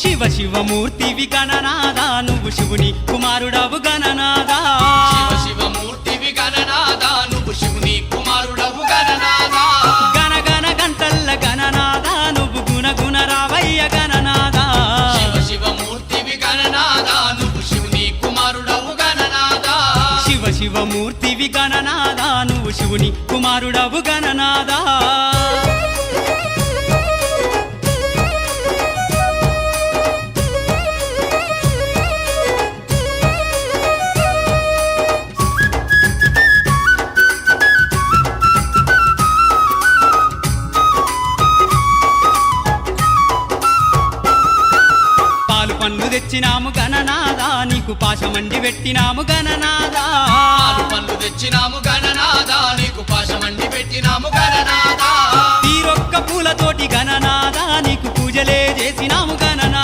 శివ శివమూర్తివి గణనాదా నువ్వు శివుని కుమారుడవు గణనాదా శివ శివమూర్తివి గణనాదా నువ్వు శివుని కుమారుడవు గణనాదా గణ గణ గంటల్ల గణనాదా నువ్వు గుణ గుణ రావయ్య గణనాదా శివ శివమూర్తివి గణనాదా నువ్వు శివుని కుమారుడవు గణనాదా శివ శివమూర్తివి గణనాదా నువ్వు శివుని కుమారుడవు గణనాదా పండ్లు తెచ్చినాము గణనాదా నీకు పాశమండి పెట్టినాము గణనాదా పాలు పండ్లు తెచ్చినాము గణనాదా నీకు పాశమండి పెట్టినాము గణనాదా తీరొక్క పూలతోటి గణనాదా నీకు పూజలే చేసినాము గణనాదా